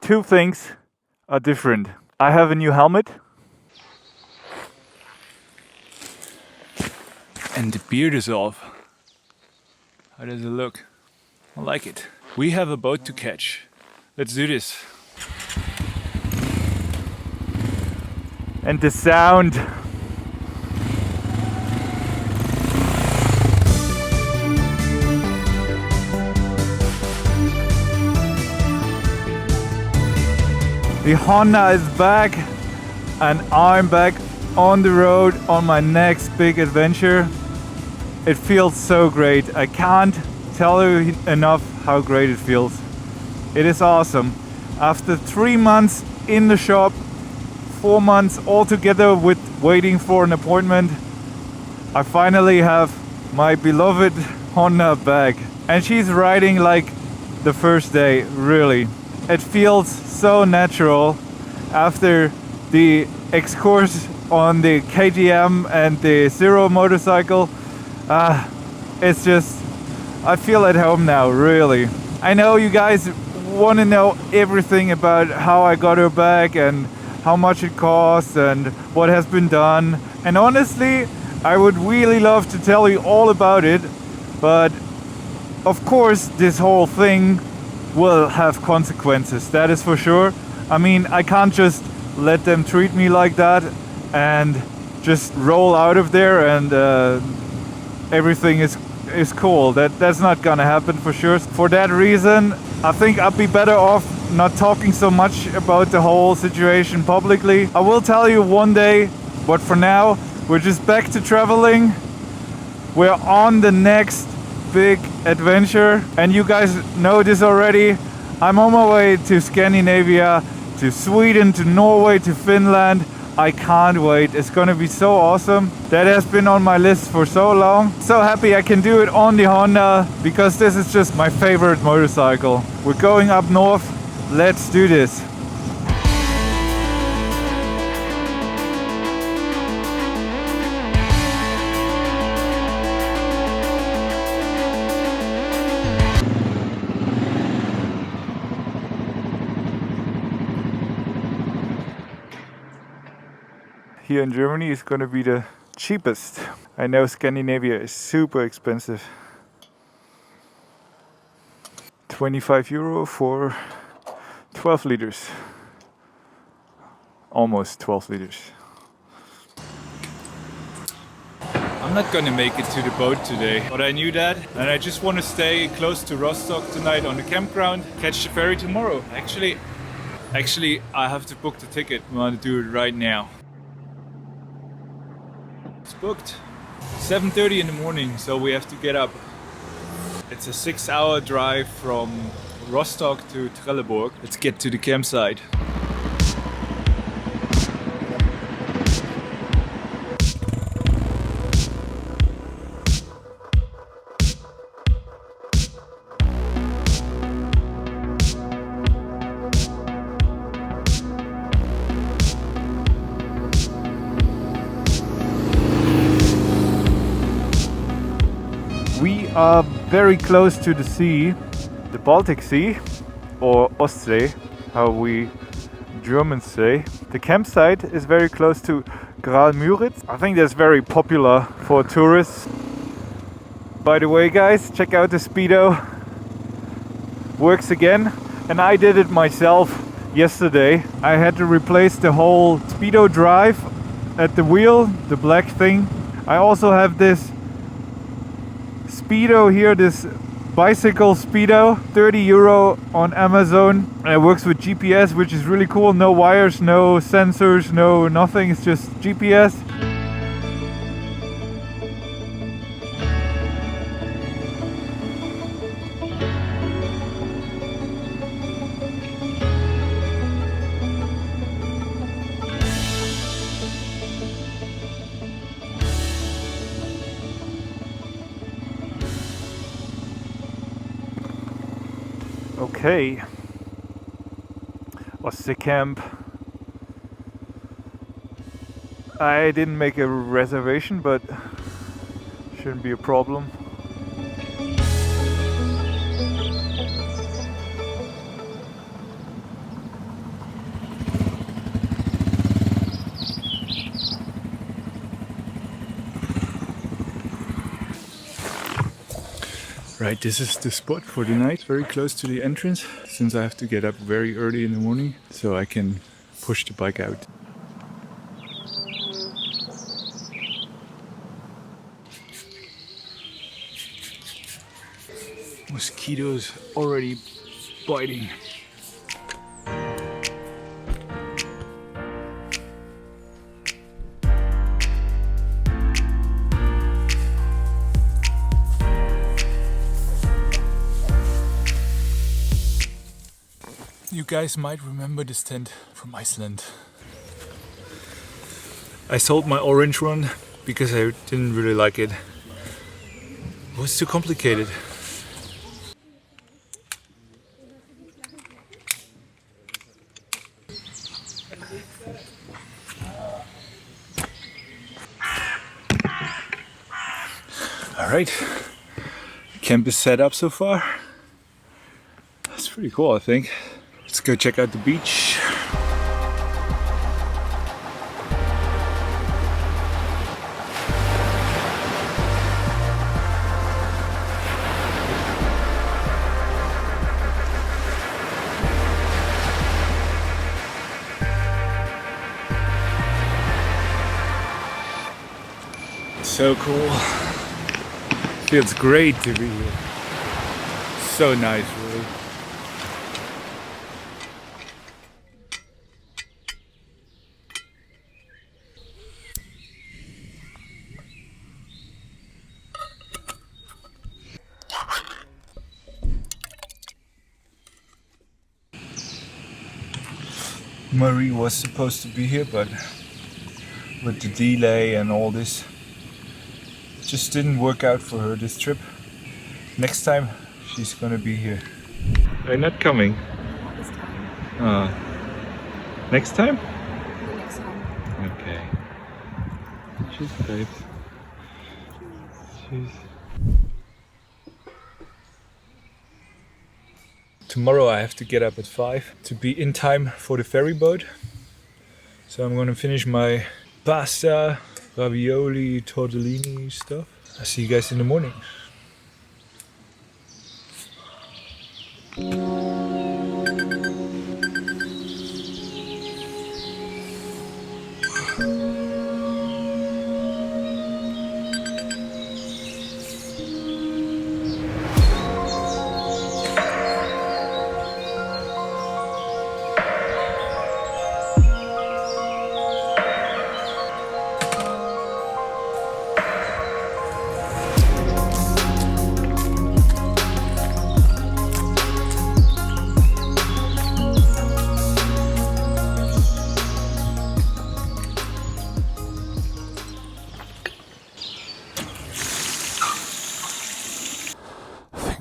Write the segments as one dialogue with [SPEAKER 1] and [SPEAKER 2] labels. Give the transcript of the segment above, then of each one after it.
[SPEAKER 1] two things are different. I have a new helmet. And the beard is off. How does it look? I like it. We have a boat to catch. Let's do this. And the sound. The Honda is back and I'm back on the road on my next big adventure. It feels so great. I can't tell you enough how great it feels. It is awesome. After 3 months in the shop, 4 months altogether with waiting for an appointment, I finally have my beloved Honda back. And she's riding like the first day, really. It feels so natural after the excursion on the KTM and the Zero motorcycle. It's just, I feel at home now, really. I know you guys want to know everything about how I got her back and how much it costs and what has been done. And honestly, I would really love to tell you all about it, but of course this whole thing will have consequences, that is for sure. I mean, I can't just let them treat me like that and just roll out of there and everything is cool. That's not gonna happen for sure. For that reason, I think I'd be better off not talking so much about the whole situation publicly. I will tell you one day, but for now, we're just back to traveling. We're on the next big adventure, and you guys know this already. I'm on my way to Scandinavia, to Sweden, to Norway, to Finland. I can't wait. It's gonna be so awesome. That has been on my list for so long. So happy I can do it on the Honda because this is just my favorite motorcycle. We're going up north. Let's do this. Here in Germany is going to be the cheapest. I know Scandinavia is super expensive. 25 euro for 12 liters. Almost 12 liters. I'm not gonna make it to the boat today, but I knew that, and I just want to stay close to Rostock tonight on the campground, catch the ferry tomorrow. Actually, I have to book the ticket. I want to do it right now. It's booked. 7:30 in the morning, so we have to get up. It's a 6-hour drive from Rostock to Trelleborg. Let's get to the campsite. We are very close to the sea, the Baltic Sea, or Ostsee, how we Germans say. The campsite is very close to Graal-Müritz. I think that's very popular for tourists. By the way, guys, check out the Speedo. Works again, and I did it myself yesterday. I had to replace the whole Speedo drive at the wheel, the black thing. I also have this Speedo here, this bicycle Speedo, 30 euro on Amazon, and it works with GPS, which is really cool. No wires, no sensors, no nothing, it's just GPS. Okay, what's the camp? I didn't make a reservation, but shouldn't be a problem. Right, this is the spot for the night, very close to the entrance, since I have to get up very early in the morning so I can push the bike out. Mosquitoes already biting. You guys might remember this tent from Iceland. I sold my orange one because I didn't really like it. It was too complicated. Alright, camp is set up so far. That's pretty cool, I think. Let's go check out the beach. So cool. Feels great to be here. So nice, really. Marie was supposed to be here, but with the delay and all this, it just didn't work out for her this trip. Next time she's gonna be here. Are you not coming?
[SPEAKER 2] This time.
[SPEAKER 1] Next time?
[SPEAKER 2] The next time.
[SPEAKER 1] Okay. She's great. She's... Tomorrow I have to get up at 5 to be in time for the ferry boat. So I'm gonna finish my pasta, ravioli, tortellini stuff. I'll see you guys in the morning.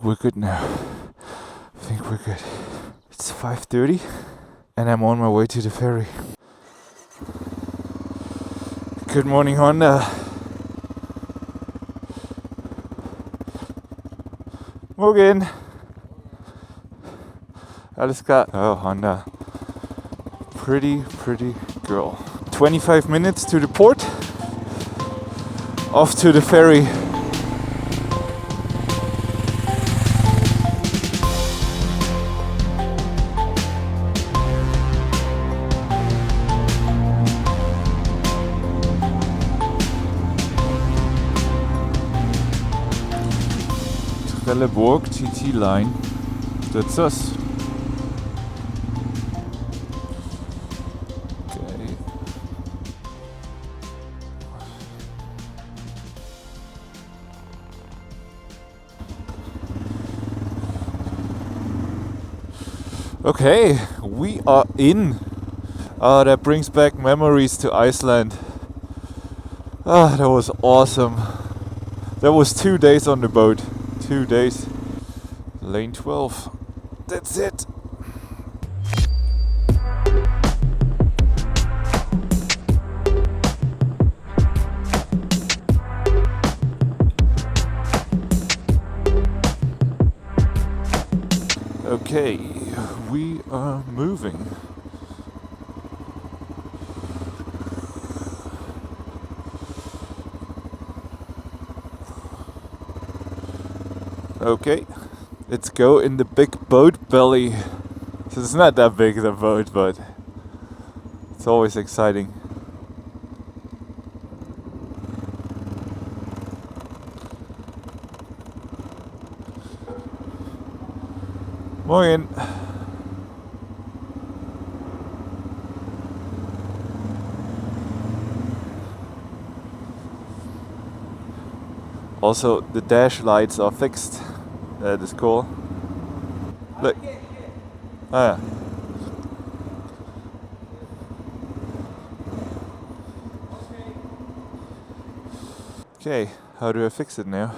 [SPEAKER 1] We're good now. I think we're good. It's 5:30 and I'm on my way to the ferry. Good morning, Honda. Morgen. Alles klar. Oh, Honda. Pretty girl. 25 minutes to the port. Off to the ferry. Trelleborg TT line. That's us. Okay. Okay, we are in. That brings back memories to Iceland. That was awesome. That was 2 days on the boat. 2 days. Lane 12. That's it. Okay, we are moving. Okay, let's go in the big boat belly. So it's not that big the boat, but it's always exciting. Morgen. Also, the dash lights are fixed. That is cool. Look. Ah. Okay, how do I fix it now?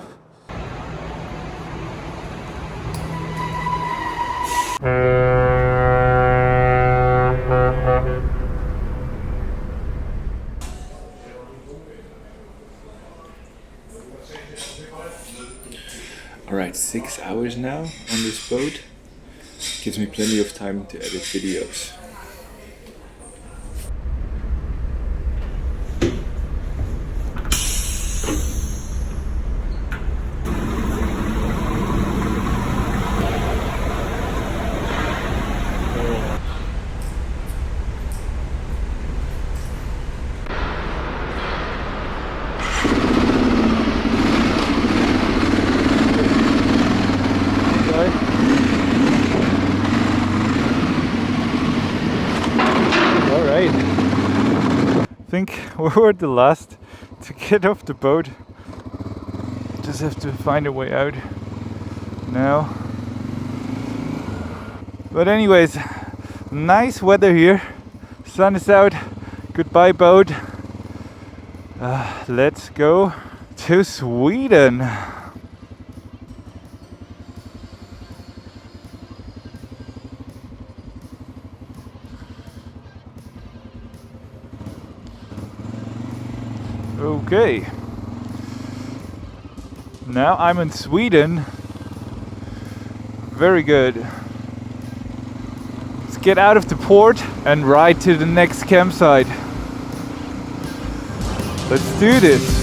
[SPEAKER 1] Alright, 6 hours now on this boat. Gives me plenty of time to edit videos. I think we were the last to get off the boat. Just have to find a way out now. But anyways, nice weather here. Sun is out. Goodbye boat. Let's go to Sweden. Okay. Now I'm in Sweden. Very good. Let's get out of the port and ride to the next campsite. Let's do this.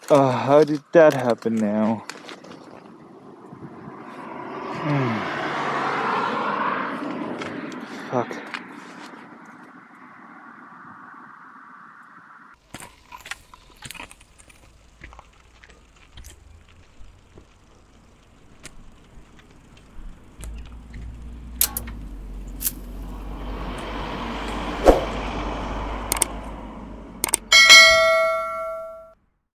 [SPEAKER 1] How did that happen now? Fuck.